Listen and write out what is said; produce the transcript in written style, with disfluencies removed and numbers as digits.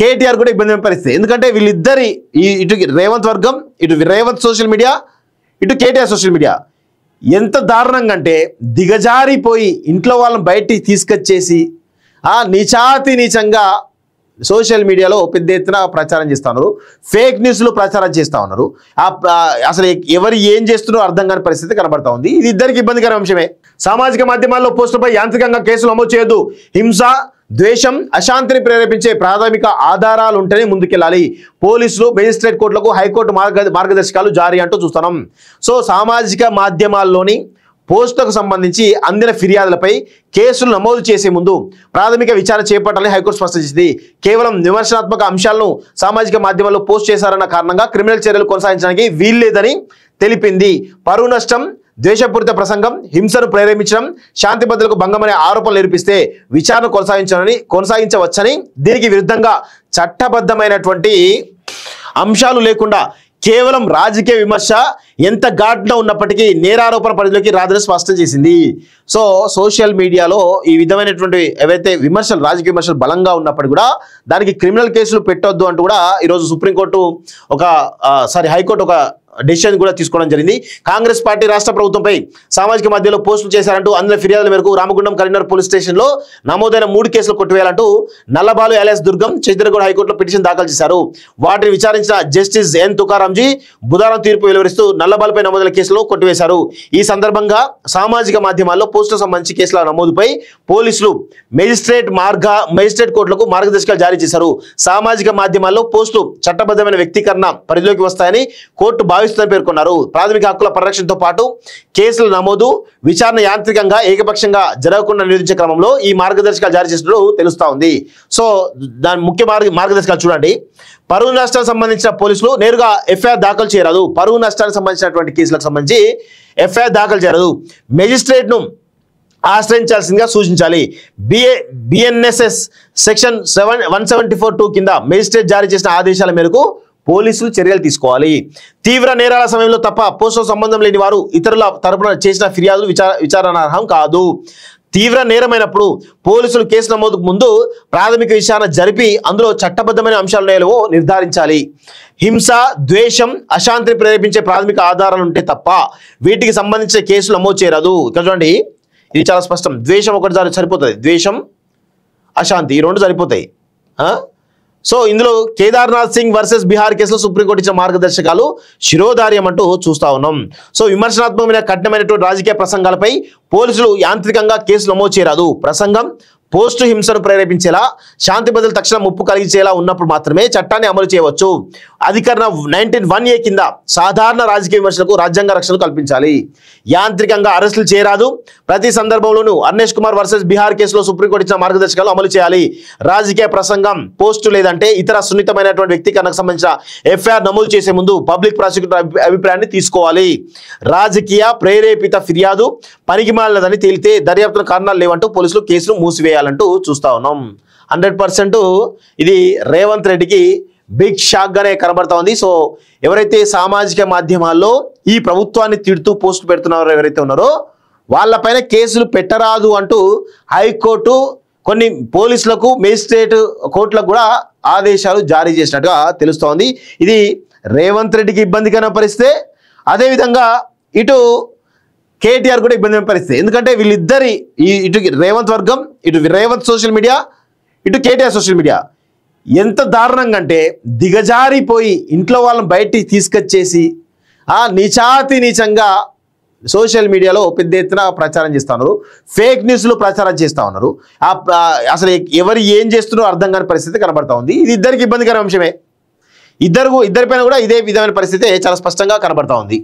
కేటీఆర్ కూడా ఇబ్బంది పరిస్థితి. ఎందుకంటే వీళ్ళిద్దరి ఇటు రేవంత్ వర్గం, ఇటు రేవంత్ సోషల్ మీడియా, ఇటు కేటీఆర్ సోషల్ మీడియా ఎంత దారుణంగా అంటే దిగజారిపోయి ఇంట్లో వాళ్ళని బయటికి తీసుకొచ్చేసి నీచంగా సోషల్ మీడియాలో పెద్ద ఎత్తున ప్రచారం చేస్తూ ఉన్నారు. ఫేక్ న్యూస్లు ప్రచారం చేస్తూ ఉన్నారు. అసలు ఎవరు ఏం చేస్తున్నారో అర్థం కాని పరిస్థితి కనబడతా ఉంది. ఇది ఇద్దరికి ఇబ్బందికర అంశమే. సామాజిక మాధ్యమాల్లో పోస్టులపై యాంత్రికంగా కేసులు నమోదు చేయొద్దు. హింస, ద్వేషం, అశాంతిని ప్రేరేపించే ప్రాథమిక ఆధారాలు ఉంటేనే ముందుకెళ్ళాలి. పోలీసులు, మెజిస్ట్రేట్ కోర్టులకు హైకోర్టు మార్గదర్శకాలు జారీ అంటూ చూస్తున్నాం. సో సామాజిక మాధ్యమాల్లోని పోస్టులకు సంబంధించి అందిన ఫిర్యాదులపై కేసులు నమోదు చేసే ముందు ప్రాథమిక విచారణ చేపట్టాలని హైకోర్టు స్పష్టం చేసింది. కేవలం విమర్శనాత్మక అంశాలను సామాజిక మాధ్యమాల్లో పోస్ట్ చేశారన్న కారణంగా క్రిమినల్ చర్యలు కొనసాగించడానికి వీల్లేదని తెలిపింది. పరువు నష్టం, ద్వేషపూరిత ప్రసంగం, హింసను ప్రేరేపించడం, శాంతి భద్రతలకు భంగమనే ఆరోపణలు నిరూపిస్తే విచారణ కొనసాగించవచ్చని, దీనికి విరుద్ధంగా చట్టబద్ధమైనటువంటి అంశాలు లేకుండా కేవలం రాజకీయ విమర్శ ఎంత ఘాటుగా ఉన్నప్పటికీ నేరారోపణ పరిధిలోకి రాదని స్పష్టం చేసింది. సో సోషల్ మీడియాలో ఈ విధమైనటువంటి ఏవైతే విమర్శలు, రాజకీయ విమర్శలు బలంగా ఉన్నప్పటికీ కూడా దానికి క్రిమినల్ కేసులు పెట్టొద్దు అంటూ కూడా ఈరోజు సుప్రీంకోర్టు హైకోర్టు ఒక డెసిషన్ కూడా తీసుకోవడం జరిగింది. కాంగ్రెస్ పార్టీ రాష్ట్ర ప్రభుత్వంపై సామాజిక మాధ్యమంలో పోస్టులు చేశారంటూ అందులో ఫిర్యాదుల మేరకు రామగుండం కరీంనగర్ పోలీస్ స్టేషన్లో నమోదైన 3 కేసులు కొట్టివేయాలంటూ నల్లబాలు ఎల్ఎస్ దుర్గం చైతన్యగూడ హైకోర్టులో పిటిషన్ దాఖలు చేశారు. వాటిని విచారించిన జస్టిస్ ఎన్ తుకారాంజీ బుధవారం తీర్పు వెలువరిస్తూ నల్లబాలుపై నమోదైన కేసులు కొట్టివేశారు. ఈ సందర్భంగా సామాజిక మాధ్యమాల్లో పోస్టులకు సంబంధించి కేసుల నమోదుపై పోలీసులు మెజిస్ట్రేట్ కోర్టులకు మార్గదర్శకాలు జారీ చేశారు. సామాజిక మాధ్యమాల్లో పోస్టులు చట్టబద్ధమైన వ్యక్తీకరణ పరిధిలోకి వస్తాయని కోర్టు భావిస్తుందని పేర్కొన్నారు. ప్రాథమిక హక్కుల పరిరక్షణతో పాటు కేసుల నమోదు, విచారణ యాంత్రికంగా ఏకపక్షంగా జరగకుండా నిరోధించే క్రమంలో ఈ మార్గదర్శకాలు జారీ చేసినట్లు తెలుస్తా ఉంది. సో దాని ముఖ్య మార్గదర్శకాలు చూడండి. పరువు నష్టానికి సంబంధించిన పోలీసులు నేరుగా ఎఫ్ఐఆర్ దాఖలు చేయరాదు. పరువు నష్టానికి సంబంధించినటువంటి కేసులకు సంబంధించి ఎఫ్ఐఆర్ దాఖలు చేయరాదు. మెజిస్ట్రేట్ను ఆశ్రయించాల్సిందిగా సూచించాలి. బిఎన్ఎస్ఎస్ సెక్షన్ 174(2) కింద మెజిస్ట్రేట్ జారీ చేసిన ఆదేశాల మేరకు పోలీసులు చర్యలు తీసుకోవాలి. తీవ్ర నేరాల సమయంలో తప్ప పోస్టుతో సంబంధం లేని వారు ఇతరుల తరపున చేసిన ఫిర్యాదులు విచారణార్హం కాదు. తీవ్ర నేరమైనప్పుడు పోలీసులు కేసు నమోదుకు ముందు ప్రాథమిక విచారణ జరిపి అందులో చట్టబద్ధమైన అంశాలు లేవో నిర్ధారించాలి. హింస, ద్వేషం, అశాంతిని ప్రేరేపించే ప్రాథమిక ఆధారాలు ఉంటే తప్ప వీటికి సంబంధించిన కేసులు నమోదు చేయరాదు. ఇక్కడ చూడండి, ఇది చాలా స్పష్టం. ద్వేషం ఒకటి సరిపోతుంది. ద్వేషం, అశాంతి ఈ 2 సరిపోతాయి. సో ఇందులో కేదార్నాథ్ సింగ్ వర్సెస్ బీహార్ కేసులో సుప్రీంకోర్టు ఇచ్చిన మార్గదర్శకాలు శిరోధార్యం అంటూ చూస్తా ఉన్నాం. సో విమర్శనాత్మకమైన కఠినమైనటువంటి రాజకీయ ప్రసంగాలపై పోలీసులు యాంత్రికంగా కేసులు నమోదు చేయరాదు. ప్రసంగం, పోస్టు హింసను ప్రేరేపించేలా, శాంతి భద్రతలు తక్షణ ముప్పు కలిగించేలా ఉన్నప్పుడు మాత్రమే చట్టాన్ని అమలు చేయవచ్చు. అధికరణ 19(1)(a) కింద సాధారణ రాజకీయ విమర్శలకు రాజ్యాంగ రక్షణ కల్పించాలి. యాంత్రికంగా అరెస్టులు చేయరాదు. ప్రతి సందర్భంలోనూ అర్నేష్ కుమార్ వర్సెస్ బీహార్ కేసులో సుప్రీంకోర్టు ఇచ్చిన మార్గదర్శకాలు అమలు చేయాలి. రాజకీయ ప్రసంగం, పోస్టు లేదంటే ఇతర సున్నితమైనటువంటి వ్యక్తీకరణకు సంబంధించిన ఎఫ్ఐఆర్ నమోదు చేసే ముందు పబ్లిక్ ప్రాసిక్యూటర్ అభిప్రాయాన్ని తీసుకోవాలి. రాజకీయ ప్రేరేపిత ఫిర్యాదు పనికిమాలినదని తేలితే దర్యాప్తుల కారణాలు లేవంటూ పోలీసులు కేసులు మూసివేయాలంటూ చూస్తా ఉన్నాం. 100% ఇది రేవంత్ రెడ్డికి బిగ్ షాక్ గానే కనబడతా ఉంది. సో ఎవరైతే సామాజిక మాధ్యమాల్లో ఈ ప్రభుత్వాన్ని తిడుతూ పోస్ట్ పెడుతున్నారో ఎవరైతే ఉన్నారో వాళ్ళపైన కేసులు పెట్టరాదు అంటూ హైకోర్టు కొన్ని పోలీసులకు, మెజిస్ట్రేట్ కోర్టులకు కూడా ఆదేశాలు జారీ చేసినట్టుగా తెలుస్తోంది. ఇది రేవంత్ రెడ్డికి ఇబ్బందికర పరిస్థితి. అదేవిధంగా ఇటు కేటీఆర్ కూడా ఇబ్బంది పరిస్థితి. ఎందుకంటే వీళ్ళిద్దరి ఇటు రేవంత్ వర్గం, ఇటు రేవంత్ సోషల్ మీడియా, ఇటు కేటీఆర్ సోషల్ మీడియా ఎంత దారుణంగా అంటే దిగజారిపోయి ఇంట్లో వాళ్ళని బయటికి తీసుకొచ్చేసి నీచంగా సోషల్ మీడియాలో పెద్ద ఎత్తున ప్రచారం చేస్తూ ఉన్నారు. ఫేక్ న్యూస్లు ప్రచారం చేస్తూ ఉన్నారు. అసలు ఎవరు ఏం చేస్తున్నారో అర్థం కాని పరిస్థితి కనబడతా ఉంది. ఇది ఇద్దరికి ఇబ్బందికర అంశమే. ఇద్దరిపైన కూడా ఇదే విధమైన పరిస్థితి చాలా స్పష్టంగా కనబడతా ఉంది.